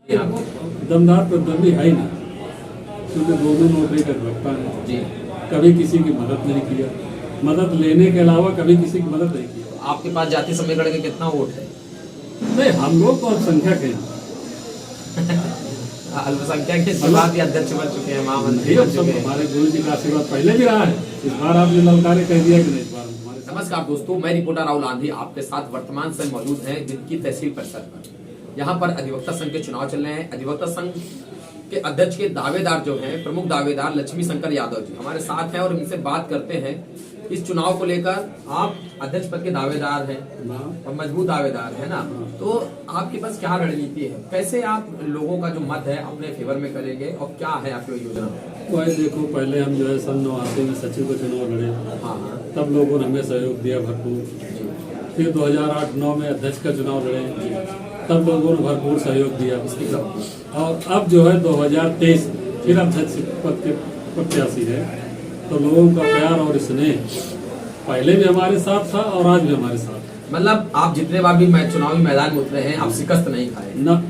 दमदार प्रतिद्वंदी है ही नहीं, क्योंकि दोनों नौकरी का अधिवक्ता है जी। कभी किसी की मदद नहीं किया, मदद लेने के अलावा कभी किसी की मदद नहीं किया। आपके पास जाति समीकरण के कितना वोट है? नहीं, हम लोग तो अल्पसंख्यक हैं। अल्पसंख्यक के बाद भी अध्यक्ष बन चुके हैं, महामंत्री बन चुके हैं। हमारे गुरु जी का आशीर्वाद पहले भी रहा है, इस बार आपने ललकारे कह दिया कि नहीं, इस बार हमारे। नमस्कार दोस्तों, मैं रिपोर्टर राहुल आंधी आपके साथ वर्तमान से मौजूद हैं जिनकी तहसील परिषद पर। यहाँ पर अधिवक्ता संघ के चुनाव चल रहे हैं। अधिवक्ता संघ के अध्यक्ष के दावेदार जो हैं, प्रमुख दावेदार लक्ष्मी शंकर यादव जी हमारे साथ हैं और इनसे बात करते हैं इस चुनाव को लेकर। आप अध्यक्ष पद के दावेदार हैं और मजबूत दावेदार है ना, तो आपके पास क्या रणनीति है? कैसे आप लोगों का जो मत है अपने फेवर में करेंगे और क्या है आपकी योजना? वही देखो, पहले हम जो है सन 89 में सचिव का चुनाव लड़े, तब लोगों ने हमें सहयोग दिया भरपूर। फिर 2008-9 में अध्यक्ष का चुनाव लड़े, तब लोगों ने भरपूर सहयोग दिया। और अब जो है 2023 फिर अध्यक्ष पद के प्रत्याशी है, तो लोगों का प्यार और स्नेह पहले भी हमारे साथ था और आज भी हमारे साथ। मतलब आप जितने बार भी चुनावी मैदान में उतरे हैं, आप शिकस्त नहीं खाए न?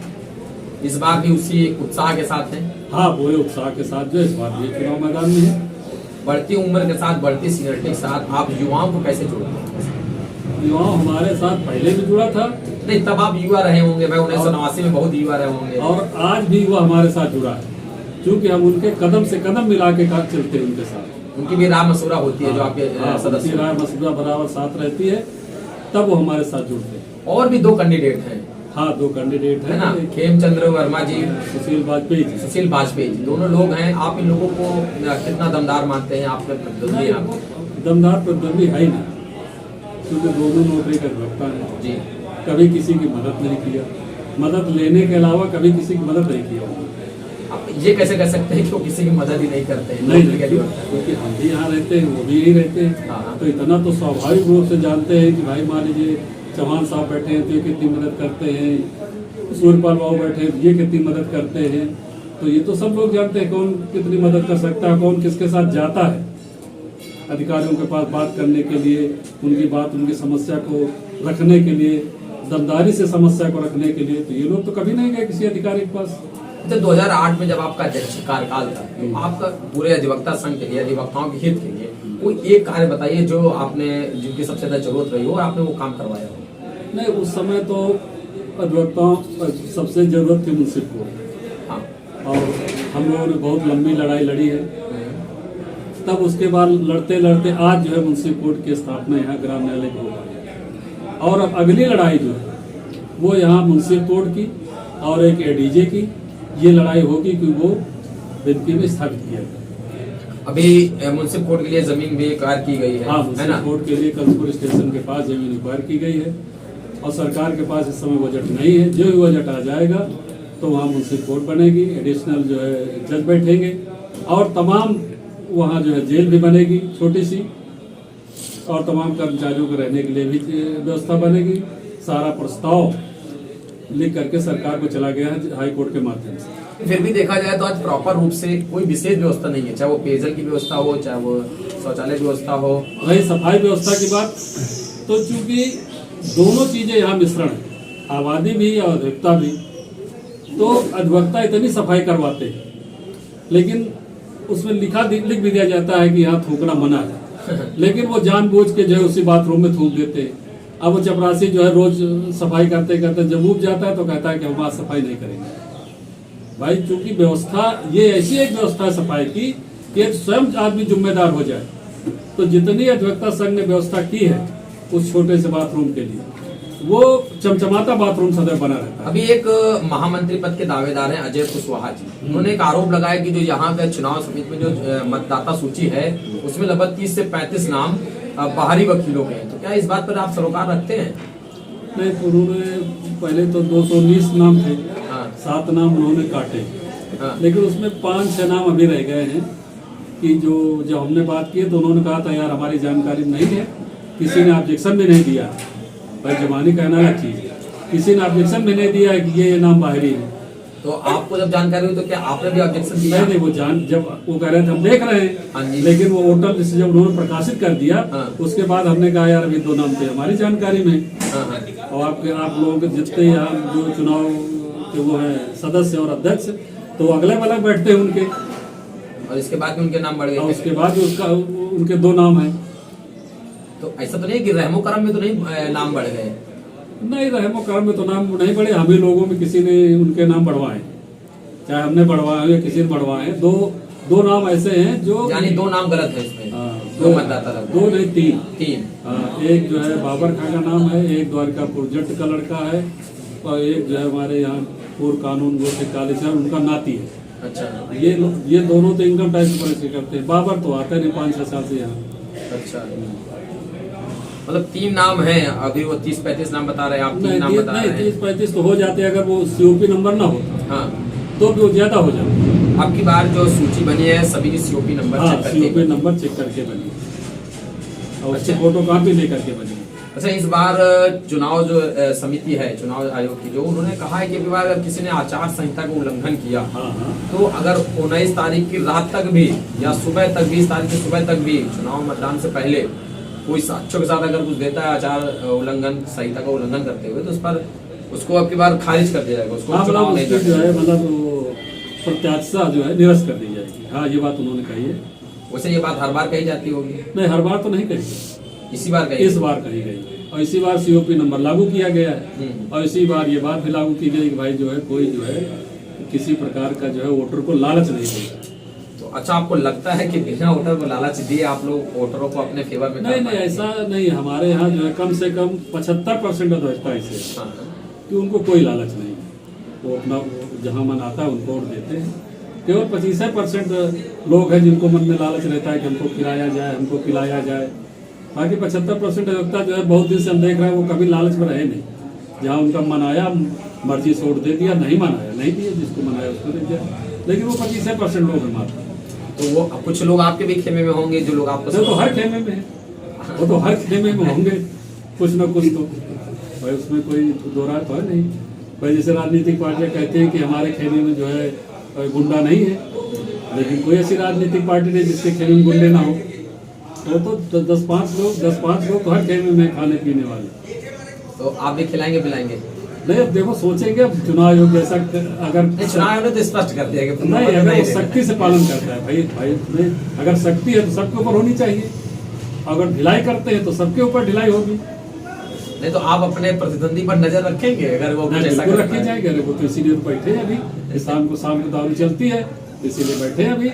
इस बार भी उसी उत्साह के साथ हैं? हाँ, पूरे उत्साह के साथ जो इस बार भी चुनाव मैदान में है। बढ़ती उम्र के साथ, बढ़ती सीनियरिटी के साथ आप युवाओं को कैसे जोड़ते हैं? युवा हमारे साथ पहले भी जुड़ा था। नहीं, तब आप युवा रहे होंगे, मैं 1989 में बहुत युवा रहे होंगे, और आज भी वो हमारे साथ जुड़ा है, क्योंकि हम उनके कदम से कदम मिला के चलते हैं उनके साथ। उनकी भी राय मशवरा होती है जो आपके सदस्य, राय मशवरा बराबर साथ रहती है, तब वो हमारे साथ जुड़ते हैं। और भी 2 कैंडिडेट हैं। हाँ, 2 कैंडिडेट है ना, खेमचंद्र वर्मा जी, सुशील वाजपेयी जी। सुशील वाजपेयी जी, दोनों लोग हैं। आप इन लोगों को कितना दमदार मानते हैं? आपके प्रतिद्वंदी दमदार प्रतिद्वंदी है ही नहीं, क्योंकि दोनों नौकरी का अधिवक्ता है जी। कभी किसी की मदद नहीं किया, मदद लेने के अलावा कभी किसी की मदद नहीं किया। आप ये कैसे कह सकते हैं कि वो किसी की मदद ही नहीं करते हैं? नहीं, क्योंकि हम भी यहाँ रहते हैं, वो भी यही रहते हैं। हाँ। तो इतना तो स्वाभाविक रूप से जानते हैं कि भाई मान लीजिए चौहान साहब बैठे हैं तो ये कितनी मदद करते हैं, सूर्यपाल बाबू बैठे हैं ये कितनी मदद करते हैं। तो ये तो सब लोग जानते हैं कौन कितनी मदद कर सकता है, कौन किसके साथ जाता है अधिकारियों के पास बात करने के लिए, उनकी बात, उनकी समस्या को रखने के लिए, दमदारी से समस्या को रखने के लिए। तो ये लोग तो कभी नहीं गए किसी अधिकारी के पास। तो 2008 में जब आपका अध्यक्ष कार्यकाल था, तो आपका पूरे अधिवक्ता संघ के लिए, अधिवक्ताओं के हित के लिए कोई एक कार्य बताइए जो आपने, जिनकी सबसे ज्यादा जरूरत रही हो और आपने वो काम करवाया हो। नहीं, उस समय तो अधिवक्ताओं सबसे जरूरत थी मुंसिफ को। हाँ। और हम लोगों ने बहुत लंबी लड़ाई लड़ी है। तब उसके बाद लड़ते लड़ते आज जो है मुंसिफ कोर्ट की स्थापना यहाँ ग्राम न्यायालय की होगी। और अब अगली लड़ाई जो है वो यहाँ मुंसिफ कोर्ट की और एक एडीजे की ये लड़ाई होगी कि वो बिदकी में स्थापित किया जाए। अभी मुंसिफ कोर्ट के लिए जमीन भी एक्वायर की गई है। हाँ, मुंसिफ कोर्ट के लिए कलपुर स्टेशन के पास जमीन एक्वायर की गई है और सरकार के पास इस समय बजट नहीं है। जो भी बजट आ जाएगा तो वहाँ मुंसिफ कोर्ट बनेगी, एडिशनल जो है जज बैठेंगे और तमाम वहाँ जो है जेल भी बनेगी छोटी सी, और तमाम कर्मचारियों को रहने के लिए भी व्यवस्था बनेगी। सारा प्रस्ताव लिख करके सरकार को चला गया है हाई कोर्ट के माध्यम से। फिर भी देखा जाए तो आज प्रॉपर रूप से कोई विशेष व्यवस्था नहीं है, चाहे वो पेयजल की व्यवस्था हो, चाहे वो शौचालय की व्यवस्था हो, वही सफाई व्यवस्था की बात। तो चूंकि दोनों चीजें यहाँ मिश्रण है, आबादी भी और अधिवक्ता भी, तो अधिवक्ता इतनी सफाई करवाते हैं लेकिन उसमें लिख भी दिया जाता है कि यहाँ थूकना मना है, लेकिन वो जानबूझ के जो है उसी बाथरूम में थूक देते हैं। अब वो चपरासी जो है रोज सफाई करते करते जब उब जाता है तो कहता है कि हम आज सफाई नहीं करेंगे। भाई, चूंकि व्यवस्था ये ऐसी एक व्यवस्था है सफाई की कि स्वयं आदमी जिम्मेदार हो जाए, तो जितनी अधिवक्ता संघ ने व्यवस्था की है उस छोटे से बाथरूम के लिए, वो चमचमाता बाथरूम सदैव बना रहता है। अभी एक महामंत्री पद के दावेदार हैं अजय कुशवाहा जी, उन्होंने एक आरोप लगाया कि जो यहाँ का चुनाव समिति में जो मतदाता सूची है उसमें लगभग 30 से 35 नाम बाहरी वकीलों के हैं। तो क्या इस बात पर आप सरोकार रखते हैं? नहीं, तो उन्होंने पहले तो 219 नाम थे। हाँ। 7 नाम उन्होंने काटे। हाँ। लेकिन उसमें 5-6 नाम अभी रह गए हैं कि जो जब हमने बात की तो उन्होंने कहा था यार हमारी जानकारी नहीं है, किसी ने ऑब्जेक्शन भी नहीं दिया। भाई, जबानी कहना अलग चीज है, किसी ने ऑब्जेक्शन भी नहीं दिया है कि ये नाम बाहरी है। तो आपको जब जानकारी हुई तो क्या आपने भी ऑब्जेक्शन दिया? नहीं, वो जब वो कह रहे थे हम देख रहे हैं, लेकिन वो वोटर लिस्ट जब उन्होंने प्रकाशित कर दिया उसके बाद हमने कहा यार अभी 2 नाम थे हमारी जानकारी में। और आप लोगों के जितने यहाँ जो चुनाव कि वो है सदस्य और अध्यक्ष, तो अगले अलग बैठते हैं उनके, और इसके बाद में उनके नाम बढ़ और गए। उसके बाद उसका उनके 2 नाम हैं। तो ऐसा तो नहीं है कि रहमो करम में तो नहीं नाम बढ़ गए? नहीं, रहमो करम में तो नाम नहीं बढ़े, हम ही लोगों में किसी ने उनके नाम बढ़वाए, चाहे हमने बढ़वाए या किसी ने बढ़वाए। दो नाम ऐसे हैं जो, यानी 2 नाम गलत है इसमें। हाँ, 2 मतदाता लग 2 नहीं 3। 3। हाँ, एक जो है बाबर खां का नाम है, एक द्वारकापुर जट का लड़का है, और एक जो है हमारे यहाँ पूर्व कानून वो थे कालीचरण, उनका नाती है। अच्छा ये दोनों तो इनकम टैक्स परेशान करते हैं। बाबर तो आता नहीं 5-6 साल से यहाँ। अच्छा, मतलब 3 नाम हैं अभी। वो 30-35 नाम बता रहे हैं आप, 3 नाम बता रहे हैं। 30-35 तो हो जाते हैं, अगर वो सीओपी नंबर ना होता हाँ, तो भी वो ज्यादा हो जाता। आपकी बार जो सूची बनी है सभी की सीओपी नंबर हाँ, चेक करके। सीओपी नंबर चेक करके बनी, और उससे फोटो कॉपी लेकर के बनी। अच्छा, इस बार चुनाव जो समिति है, चुनाव आयोग की, जो उन्होंने कहा है कि अभी बार अगर किसी ने आचार संहिता का उल्लंघन किया, हाँ, तो अगर 19 तारीख की रात तक भी या सुबह तक 20 तारीख की सुबह तक भी चुनाव मतदान से पहले कोई साक्ष्यों के साथ अगर कुछ देता है आचार उल्लंघन संहिता का उल्लंघन करते हुए, तो उस पर उसको अब की बार खारिज कर दिया जाएगा, उसको हाँ, मतलब चुनाव नहीं उसकी जो लड़ना। है मतलब प्रत्याशा जो है निरस्त कर दी जाएगी। हाँ, ये बात उन्होंने कही है। वैसे ये बात हर बार कही जाती होगी? नहीं, हर बार तो नहीं कही गई, इसी बार कही? इस बार कही गई, और इसी बार सीओपी नंबर लागू किया गया है। और इसी बार ये बात भी लागू की गई कि भाई जो है कोई जो है किसी प्रकार का जो है वोटर को लालच नहीं देगा। तो अच्छा, आपको लगता है कि बिना वोटर को लालच दिए आप लोग वोटरों को अपने फेवर में? नहीं, ऐसा नहीं। हमारे यहाँ जो है कम से कम 75% अध्यक्षता ऐसे हाँ, कि उनको कोई लालच नहीं, वो अपना जहाँ मन आता है उनको वोट देते हैं। केवल 25% लोग हैं जिनको मन में लालच रहता है कि हमको खिलाया जाए, हमको पिलाया जाए। बाकी 75% अध्यक्षता जो है बहुत दिन से हम देख रहे हैं वो कभी लालच में रहे नहीं। जहाँ उनका मन आया मर्जी से वोट दे दिया, नहीं मन आया नहीं दिया, जिसको मन आया उसको दे दिया। लेकिन वो 25% लोग हैं मात्र। तो वो कुछ लोग आपके भी खेमे में होंगे जो लोग आपको तो हर खेमे में है, वो तो हर खेमे में होंगे कुछ ना कुछ। तो भाई उसमें कोई दो राय तो है नहीं। भाई जैसे राजनीतिक पार्टियां कहती हैं कि हमारे खेमे में जो है गुंडा नहीं है, लेकिन कोई ऐसी राजनीतिक पार्टी नहीं जिसके खेमे में गुंडे ना हो। तो 10-5 लोग तो हर खेमे में खाने पीने वाले। तो आप भी खिलाएंगे पिलाएंगे? नहीं, अब देखो सोचेंगे, अब चुनाव आयोग जैसा अगर चुनाव आयोग ने तो स्पष्ट कर दिया कि नहीं, अगर वो सख्ती से पालन करता है भाई उसमें अगर सख्ती है तो सबके ऊपर होनी चाहिए। अगर ढिलाई करते हैं तो सबके ऊपर ढिलाई होगी। नहीं तो आप अपने प्रतिद्वंदी पर नजर रखेंगे अगर वो कुछ ऐसा रखी जाएगी। अरे वो तो इसीलिए तो बैठे हैं अभी, शाम को दारू चलती है इसीलिए बैठे हैं अभी।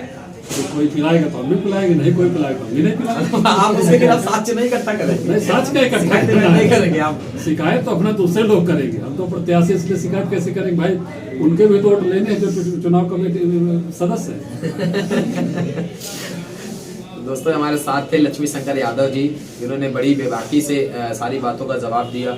तो कोई पिलाएगा तो हम भी पिलाएंगे, नहीं कोई पिलाएगा हम भी नहीं पिलाएंगे। आप उसके खिलाफ साक्ष्य नहीं इकट्ठा करेंगे? नहीं, साक्ष्य का इकट्ठा नहीं करेंगे आप? शिकायत तो अपना दूसरे लोग करेंगे, हम तो प्रत्याशी इसलिए शिकायत कैसे करेंगे भाई? उनके भी तो वोट लेने हैं जो चुनाव कमेटी सदस्य है। दोस्तों, हमारे साथ थे लक्ष्मी शंकर यादव जी, जिन्होंने बड़ी बेबाकी से सारी बातों का जवाब दिया।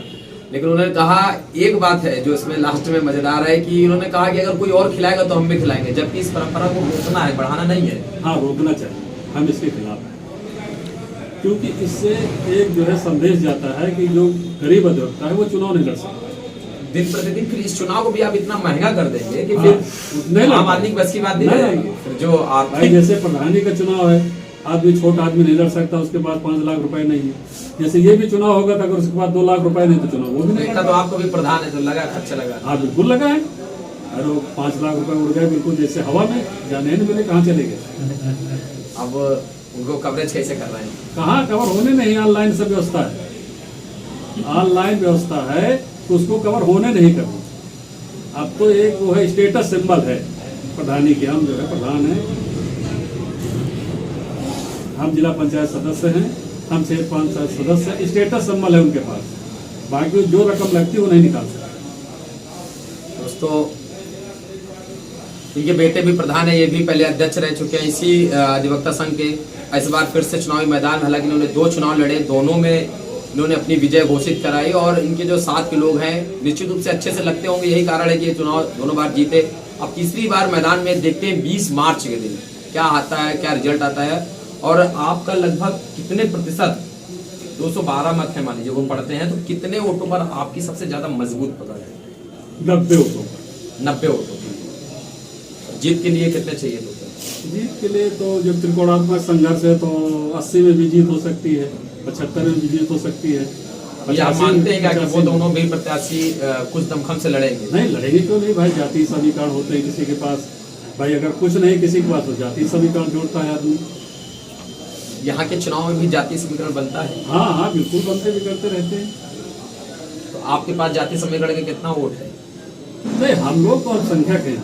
लेकिन उन्होंने कहा एक बात है जो इसमें लास्ट में मजेदार है कि उन्होंने कहा कि अगर कोई और खिलाएगा तो हम भी खिलाएंगे, जबकि इस परंपरा को रोकना है, बढ़ाना नहीं है। हाँ, रोकना चाहिए, हम इसके खिलाफ हैं। क्योंकि इससे एक जो है संदेश जाता है कि जो गरीब अधिवक्ता है वो चुनाव नहीं लड़ सकता। दिन प्रतिदिन फिर इस चुनाव को भी आप इतना महंगा कर देंगे कि फिर आम आदमी बस की बात नहीं रहेगी। फिर जो आप जैसे प्रधानी का चुनाव है, आदमी छोटा आदमी नहीं लड़ सकता, उसके पास 5 लाख रुपए नहीं है। जैसे ये भी चुनाव होगा तो अगर उसके पास 2 लाख रुपए नहीं तो चुनाव वो भी नहीं। तो आपको भी प्रधान है तो लगा अच्छा लगा? हाँ, बिल्कुल लगा है। अरे वो 5 लाख रुपए उड़ गए बिल्कुल जैसे हवा में, जाने नहीं मिले कहाँ चले गए। अब उनको कवरेज कैसे कर रहे हैं? कहाँ कवर होने नहीं, ऑनलाइन सब व्यवस्था है, ऑनलाइन व्यवस्था है तो उसको कवर होने नहीं कभी। अब तो एक वो है स्टेटस सिंबल है प्रधानी के, हम जो है प्रधान है, हम जिला पंचायत सदस्य हैं, हम क्षेत्र पंचायत सदस्य, स्टेटस सिंबल है उनके पास। बाकी जो रकम लगती है वो नहीं निकाल सकते। दोस्तों, इनके बेटे भी प्रधान है, ये भी पहले अध्यक्ष रह चुके हैं इसी अधिवक्ता संघ के। इस बार फिर से चुनावी मैदान, हालांकि इन्होंने 2 चुनाव लड़े, दोनों में इन्होंने अपनी विजय घोषित कराई। और इनके जो साथ के लोग हैं निश्चित रूप से अच्छे से लगते होंगे, यही कारण है कि ये चुनाव दोनों बार जीते। अब तीसरी बार मैदान में देखते हैं 20 मार्च के दिन क्या आता है, क्या रिजल्ट आता है। और आपका लगभग कितने प्रतिशत, 212 मत है मान लीजिए वो पढ़ते हैं, तो कितने वोटों पर आपकी सबसे ज्यादा मजबूत पकड़ है? 90 वोटों। 90 वोटों। जीत के लिए कितने चाहिए तो? जीत के लिए तो जब त्रिकोणात्मक संघर्ष है तो 80 में भी जीत हो सकती है, 75 में भी जीत हो सकती है, ये आप 85 मानते हैं क्या कि वो 85 दोनों भी प्रत्याशी कुछ दमखम से लड़ेंगे? नहीं लड़ेंगे क्यों नहीं भाई, जाति समीकरण होते हैं किसी के पास भाई, अगर कुछ नहीं किसी के पास तो जाति समीकरण जोड़ता है आदमी। यहाँ के चुनाव में भी जातीय समीकरण बनता है, हाँ हाँ बिल्कुल बनते बिगड़ते रहते हैं। तो आपके पास जातीय समीकरण के कितना वोट है? नहीं हम लोग तो अल्पसंख्यक हैं।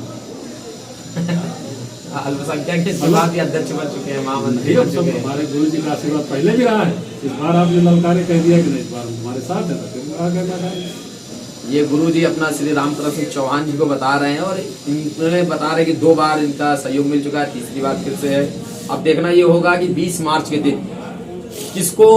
अल्पसंख्यक के इसके बाद भी अध्यक्ष बन चुके हैं, महामंत्री नहीं अब बन सब चुके हैं। हमारे गुरु जी का आशीर्वाद पहले भी रहा है, इस बार आपने ललकारे कह दिया कि नहीं इस बार हमारे साथ है तो फिर आगे लड़ाएंगे। ये गुरु जी अपना श्री रामचंद्र सिंह चौहान जी को बता रहे हैं और इन्होंने बता रहे कि 2 बार इनका सहयोग मिल चुका है, तीसरी बार फिर से है। अब देखना ये होगा कि 20 मार्च के दिन किसको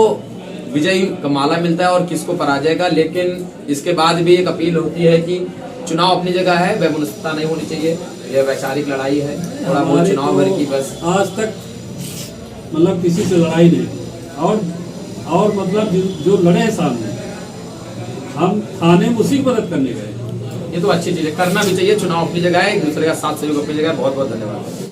विजयी का माला मिलता है और किसको पराजय का। लेकिन इसके बाद भी एक अपील होती है कि चुनाव अपनी जगह है, वैमनस्यता नहीं होनी चाहिए, यह वैचारिक लड़ाई है, थोड़ा बहुत हमारी चुनाव तो भर की बस। आज तक मतलब किसी से लड़ाई नहीं, और मतलब जो लड़े हैं सामने, हम थाने में उसी की मदद करने गए। ये तो अच्छी चीज है, करना भी चाहिए, चुनाव अपनी जगह है, एक दूसरे का साथ सहयोग अपनी जगह है। बहुत बहुत धन्यवाद।